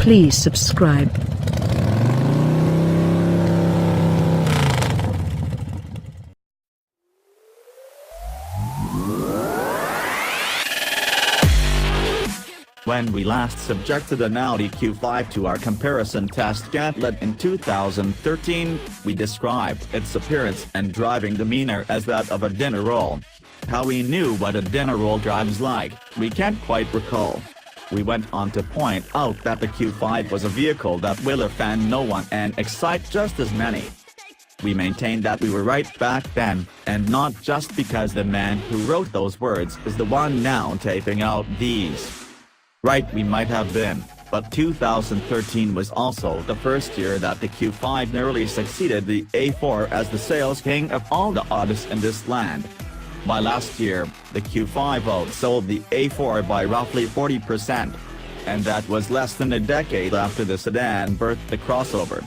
Please subscribe. When we last subjected an Audi Q5 to our comparison test gantlet in 2013, we described its appearance and driving demeanor as that of a dinner roll. How we knew what a dinner roll drives like, we can't quite recall. We went on to point out that the Q5 was a vehicle that will offend no one and excite just as many. We maintained that we were right back then, and not just because the man who wrote those words is the one now taping out these. Right, we might have been, but 2013 was also the first year that the Q5 narrowly succeeded the A4 as the sales king of all the Audis in this land. By last year, the Q5 outsold the A4 by roughly 40%, and that was less than a decade after the sedan birthed the crossover.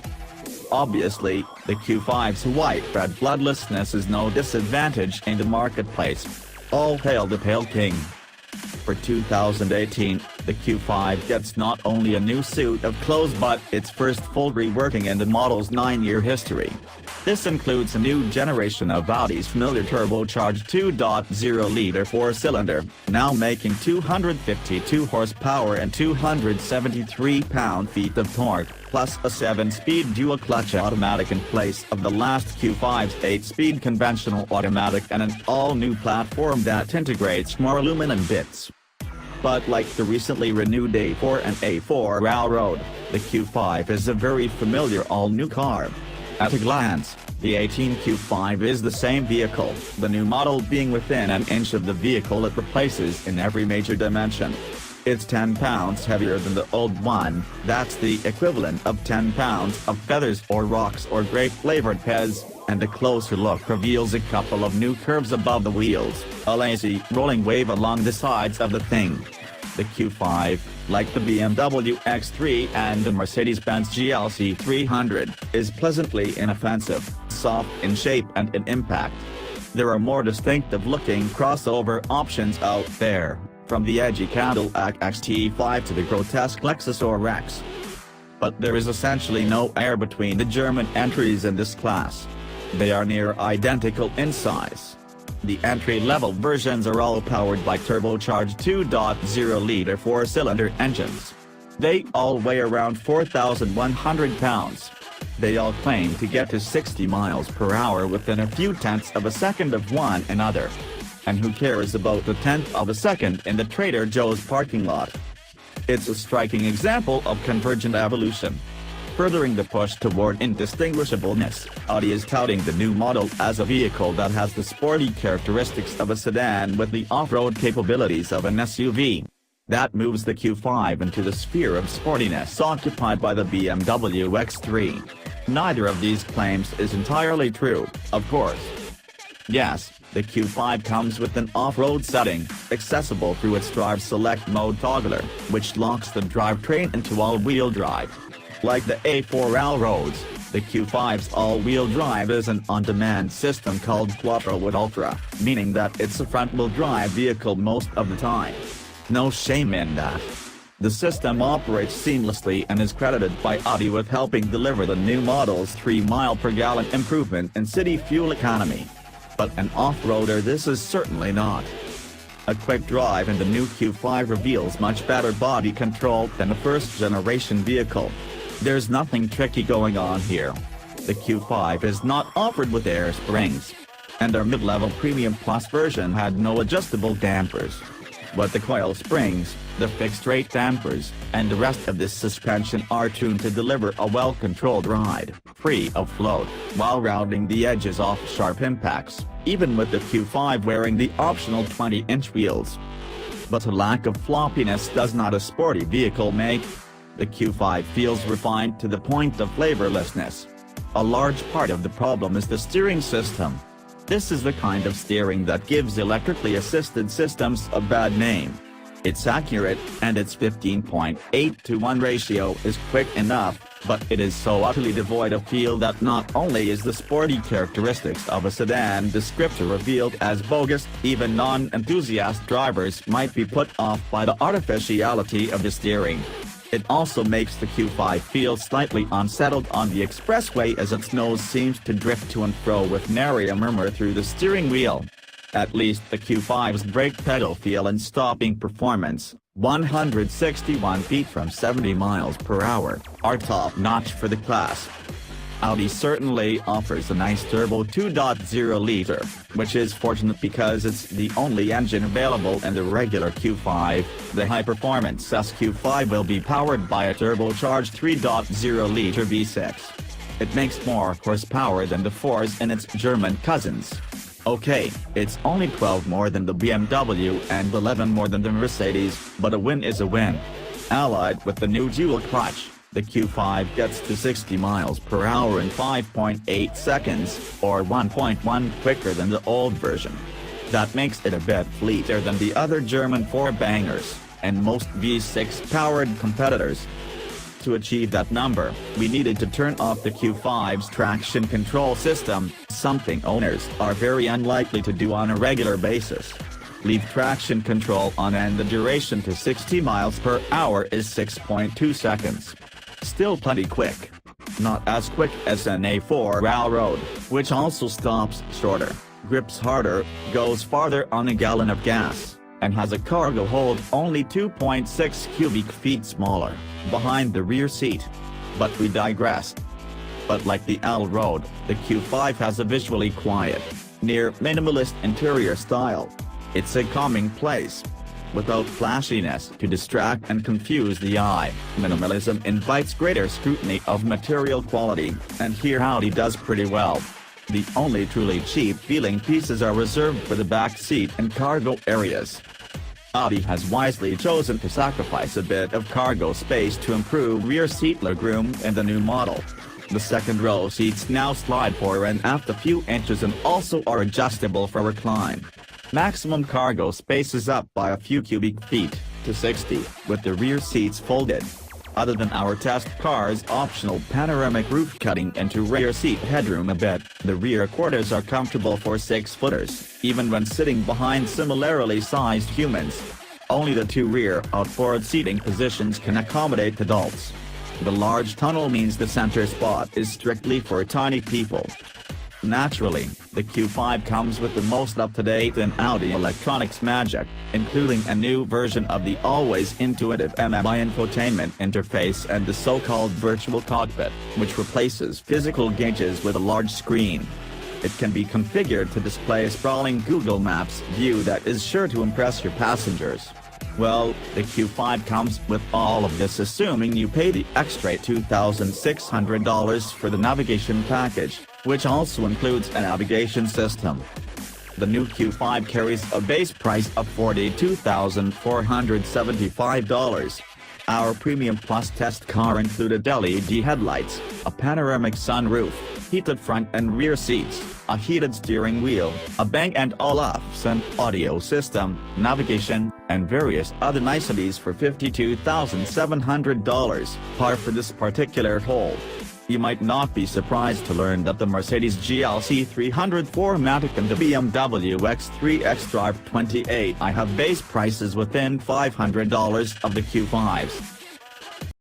Obviously, the Q5's white red bloodlessness is no disadvantage in the marketplace. All hail the Pale King. For 2018, the Q5 gets not only a new suit of clothes but its first full reworking in the model's 9-year history. This includes a new generation of Audi's familiar turbocharged 2.0-liter 4-cylinder, now making 252 horsepower and 273 pound-feet of torque, plus a 7-speed dual-clutch automatic in place of the last Q5's 8-speed conventional automatic and an all-new platform that integrates more aluminum bits. But like the recently renewed A4 and A4 Railroad, the Q5 is a very familiar all-new car. At a glance, the 18 Q5 is the same vehicle, the new model being within an inch of the vehicle it replaces in every major dimension. It's 10 pounds heavier than the old one, that's the equivalent of 10 pounds of feathers or rocks or grape-flavored Pez, and a closer look reveals a couple of new curves above the wheels, a lazy, rolling wave along the sides of the thing. The Q5, like the BMW X3 and the Mercedes-Benz GLC 300, is pleasantly inoffensive, soft in shape and in impact. There are more distinctive-looking crossover options out there, from the edgy Cadillac XT5 to the grotesque Lexus RX. But there is essentially no air between the German entries in this class. They are near identical in size. The entry-level versions are all powered by turbocharged 2.0-liter 4-cylinder engines. They all weigh around 4,100 pounds. They all claim to get to 60 miles per hour within a few tenths of a second of one another. And who cares about the tenth of a second in the Trader Joe's parking lot? It's a striking example of convergent evolution. Furthering the push toward indistinguishableness, Audi is touting the new model as a vehicle that has the sporty characteristics of a sedan with the off-road capabilities of an SUV. That moves the Q5 into the sphere of sportiness occupied by the BMW X3. Neither of these claims is entirely true, of course. Yes, the Q5 comes with an off-road setting, accessible through its Drive Select mode toggler, which locks the drivetrain into all-wheel drive. Like the A4 Railroads, the Q5's all-wheel drive is an on-demand system called Quattro with Ultra, meaning that it's a front-wheel drive vehicle most of the time. No shame in that. The system operates seamlessly and is credited by Audi with helping deliver the new model's 3 mpg improvement in city fuel economy. But an off-roader this is certainly not. A quick drive in the new Q5 reveals much better body control than a first-generation vehicle. There's nothing tricky going on here. The Q5 is not offered with air springs. And our mid-level Premium Plus version had no adjustable dampers. But the coil springs, the fixed-rate dampers, and the rest of this suspension are tuned to deliver a well-controlled ride, free of float, while rounding the edges off sharp impacts, even with the Q5 wearing the optional 20-inch wheels. But a lack of floppiness does not a sporty vehicle make. The Q5 feels refined to the point of flavorlessness. A large part of the problem is the steering system. This is the kind of steering that gives electrically assisted systems a bad name. It's accurate, and its 15.8-to-1 ratio is quick enough, but it is so utterly devoid of feel that not only is the sporty characteristics of a sedan descriptor revealed as bogus, even non-enthusiast drivers might be put off by the artificiality of the steering. It also makes the Q5 feel slightly unsettled on the expressway as its nose seems to drift to and fro with nary a murmur through the steering wheel. At least the Q5's brake pedal feel and stopping performance, 161 feet from 70 miles per hour, are top-notch for the class. Audi certainly offers a nice turbo 2.0-liter, which is fortunate because it's the only engine available in the regular Q5. The high-performance SQ5 will be powered by a turbocharged 3.0-liter V6. It makes more horsepower than the 4s and its German cousins. Okay, it's only 12 more than the BMW and 11 more than the Mercedes, but a win is a win. Allied with the new dual clutch, the Q5 gets to 60 miles per hour in 5.8 seconds, or 1.1 quicker than the old version. That makes it a bit fleeter than the other German four-bangers, and most V6-powered competitors. To achieve that number, we needed to turn off the Q5's traction control system, something owners are very unlikely to do on a regular basis. Leave traction control on and the duration to 60 miles per hour is 6.2 seconds. Still plenty quick. Not as quick as an A4 railroad, which also stops shorter, grips harder, goes farther on a gallon of gas, and has a cargo hold only 2.6 cubic feet smaller, behind the rear seat. But we digress. But like the L Road, the Q5 has a visually quiet, near minimalist interior style. It's a calming place, without flashiness to distract and confuse the eye. Minimalism invites greater scrutiny of material quality, and here Audi does pretty well. The only truly cheap-feeling pieces are reserved for the back seat and cargo areas. Audi has wisely chosen to sacrifice a bit of cargo space to improve rear seat legroom in the new model. The second-row seats now slide fore and aft a few inches and also are adjustable for recline. Maximum cargo space is up by a few cubic feet, to 60, with the rear seats folded. Other than our test car's optional panoramic roof cutting into rear seat headroom a bit, the rear quarters are comfortable for 6-footers, even when sitting behind similarly sized humans. Only the two rear outboard seating positions can accommodate adults. The large tunnel means the center spot is strictly for tiny people. Naturally, the Q5 comes with the most up-to-date in Audi electronics magic, including a new version of the always intuitive MMI infotainment interface and the so-called virtual cockpit, which replaces physical gauges with a large screen. It can be configured to display a sprawling Google Maps view that is sure to impress your passengers. Well, the Q5 comes with all of this assuming you pay the extra $2,600 for the navigation package, which also includes a navigation system. The new Q5 carries a base price of $42,475. Our Premium Plus test car included LED headlights, a panoramic sunroof, heated front and rear seats, a heated steering wheel, a Bang & Olufsen audio system, navigation, and various other niceties for $52,700, par for this particular haul. You might not be surprised to learn that the Mercedes GLC 300 and the BMW X3 xDrive 28i have base prices within $500 of the Q5s.